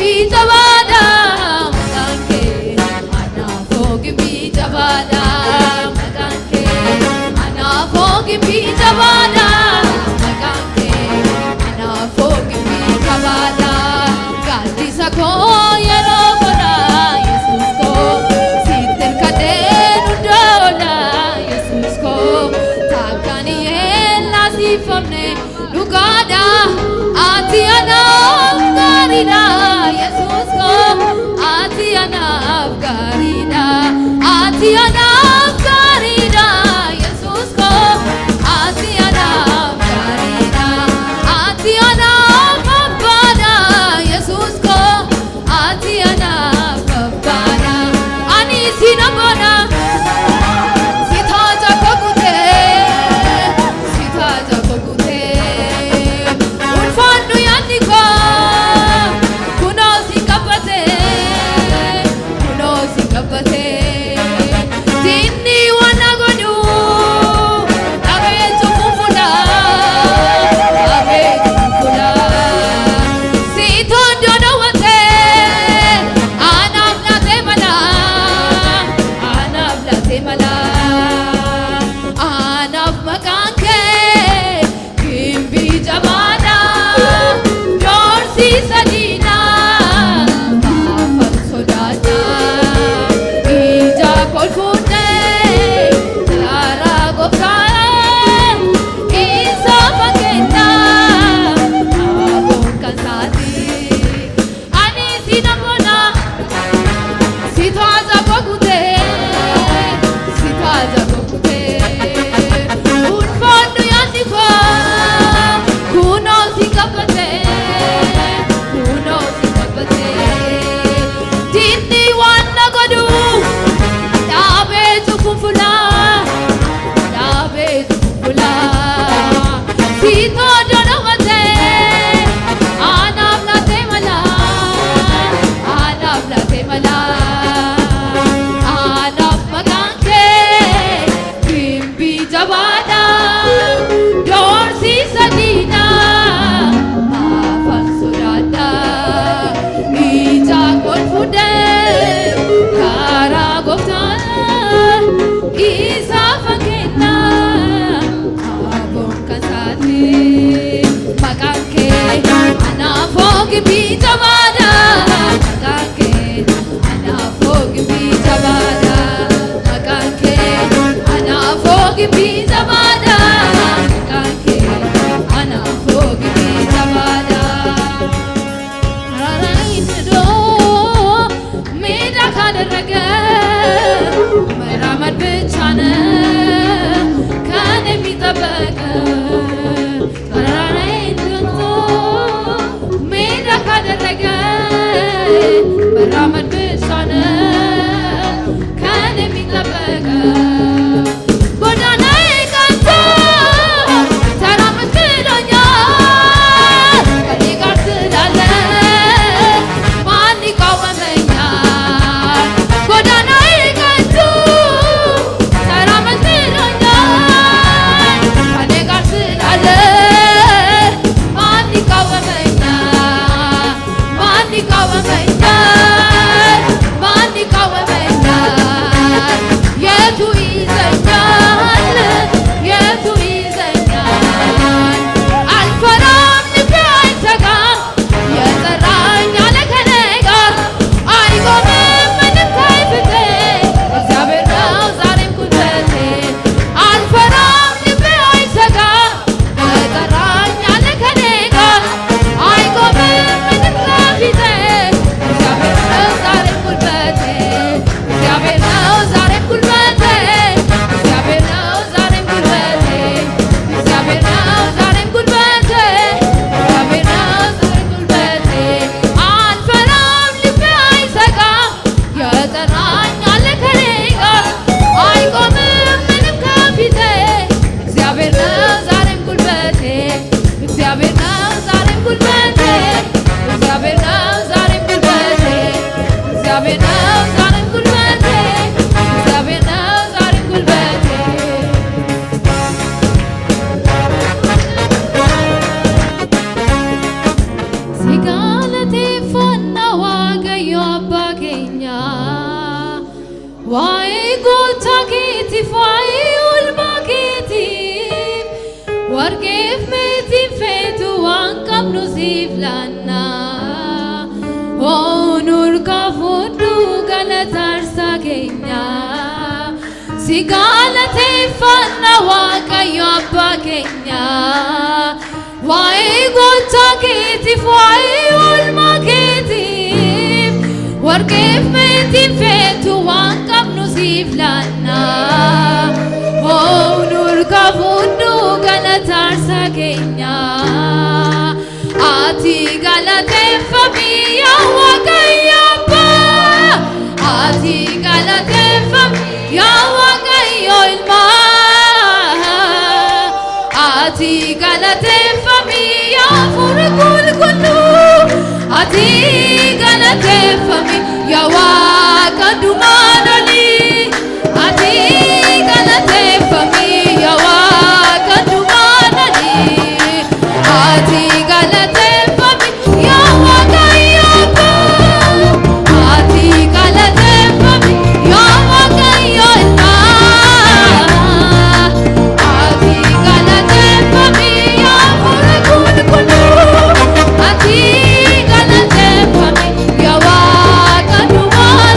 jabada maganke anafo gimbi jabada maganke anafo gimbi jabada maganke anafo gimbi jabada gadi sako yero bona Jesus ko sitter kaden dola Jesus ko takani ella si famne lugada atiana garida Jesus ko atiana garida atiana garida Jesus ko atiana garida atiana babana Jesus ko atiana babana ani sinabona sithaja kokute unfandu yaniko kuno sikapate dinni wanagodu abetu kufula sitondo dawate anabla temala anab maganke kimbi jabada dorsi sadina bafal sodata ija kolfune lara gofta isa pakenda abon kansati ani sinabona sitaja kokute unfandu yaniko kuno sikapate dinni wanagodu dabetu kufula sito donawate anabla temala anab maganke kimbi jabada dorsi sadina bafal surata ija kolfude kara gofta isa fakena abon kasati maganke anafo gimbi jabada maganke anafo gimbi jabada maganke anafo gimbi jabada maganke anafo gimbi jabada raraito meda kaderege መራመድ ብቻ ነው ከኔ የሚጠበቅ ተራራዬን ትቶ ሜዳ ካደረገ faayee oolmaa keetiif warqeef meetiin feetu waan qabnu siif laannaa oonur kafuudhu galata aarsaa keenya si galateeffanna waaqayyo abbaa keenya waa'ee gooftaa keetiif waa'ee oolmaa keetiif warqeef meetiin feetu waan qabnu siif laannaa oonur kafuudhu galata aarsaa keenya ati galateeffami yaa waaqayyo abbaa ati galateeffami yaa waaqayyo ilmaa ati galateeffami yaa hafuura qulqulluu ati galateeffami yaa waaqa dhumaan olii ati galateeffami yaa waaqa dhumaan olii ati galateeffami yaa waaqayyo abbaa ati galateeffami yaa waaqayyo ilmaa ati galateeffami yaa hafuura qulqulluu ati galateeffami yaa waaqa dhumaan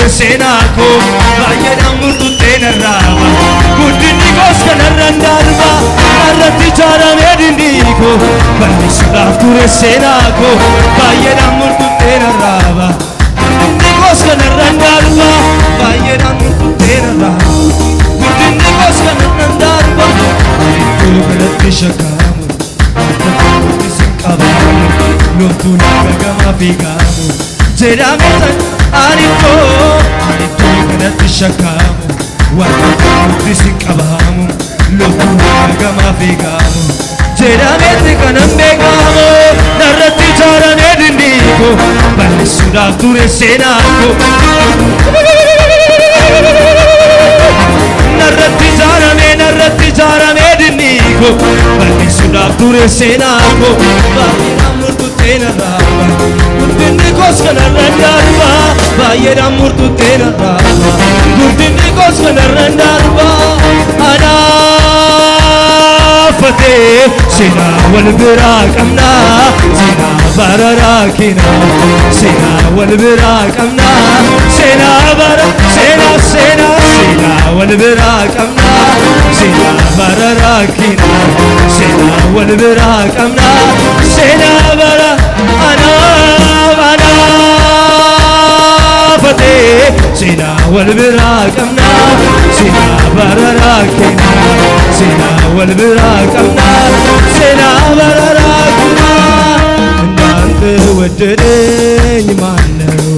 senaako baay'eedhaan murtuuttee narraaba guddinni koos kanarraan darba irratti ijaaramee dindiiko bal'isuudhaaf ture seenaako baay'eedhaan murtuuttee narraaba guddinni koos kanarraan darba baay'eedhaan murtuuttee narraaba guddinni koos kanarraan darba iddoo kanatti shakkaamu itti sinqabaamu loltuun akka gamaa fiigaamu jedhameetan iddoo kanatti shakkaamu wanti sinqabaamu loltuun akka gamaa fiigaamu jedhameetti kanan beekaamu narratti ijaaramee dindiiko bal'isuudhaaf ture seenaako narratti ijaaramee dindiiko bal'isuudhaaf ture seenaako baay'eedhaan murtuuttee narraaba guddinni koos kanarraan darba baay'eedhaan murtuuttee narraaba guddinni koos kanarraan darba anaafatee seenaa wal biraa qabnaa seenaa bararaa keenaa seenaa wal biraa qabnaa seenaa wal biraa qabnaa seenaa bararaa keenaa seenaa wal biraa qabnaa seenaa bara anaafatee seenaa wal biraa qabnaa seenaa bararaa keenaa seenaa wal biraa qabnaa seenaa bararaa keenaa እንዳንተ ወደደኝ ማነው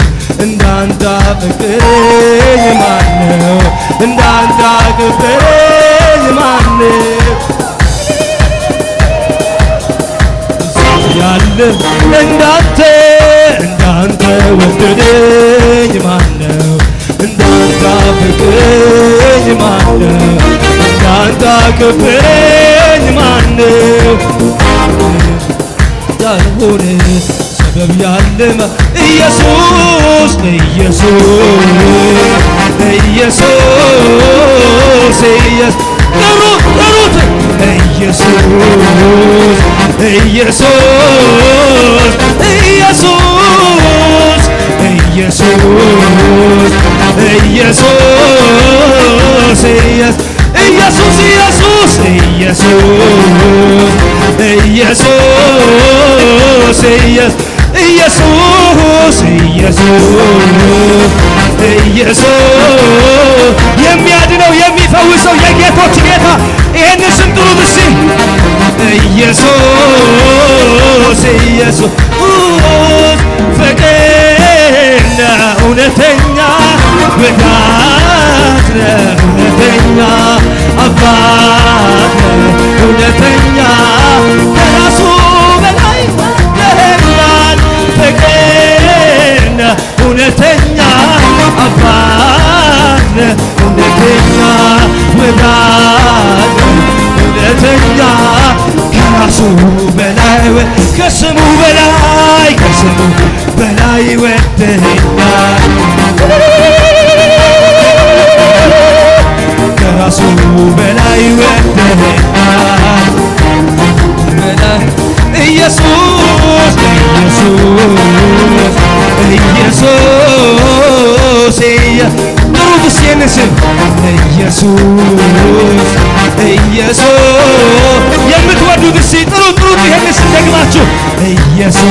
እንዳንተ አፈቀረኝ ማነው እንዳንተ አከበረኝ ማነው ያለ እንዳንተ ወደደኝ ማነው እንዳንተ አፈቀረኝ ማነው እንዳንተ አከበረኝ ማነው ያልሆነ ሰበብ ያለማ ኢየሱስ ጥሩት ኢየሱስ የሚያድነው የሚፈውሰው የጌቶች ጌታ ይህንን ስም ጥሩት እስቲ ኢየሱስ ፍቅርና እውነተኛ ወዳጅ ነህ እውነተኛ አባት ነህ እውነተኛ ከራሱ በላይ ወደኸኛል ፍቅርና እውነተኛ አባት ነህ እውነተኛ ወዳጅ እውነተኛ ከራሱ በላይ ከስሙ በላይ ወደኸኛል ከራሱ በላይ ወደኸኛል ኢየሱስ ጥሩት እስኪ ይህንን ስም ኢየሱስ የምትወዱት እስኪ ጥሩት ይህንን ስም ደግማችሁ ኢየሱስ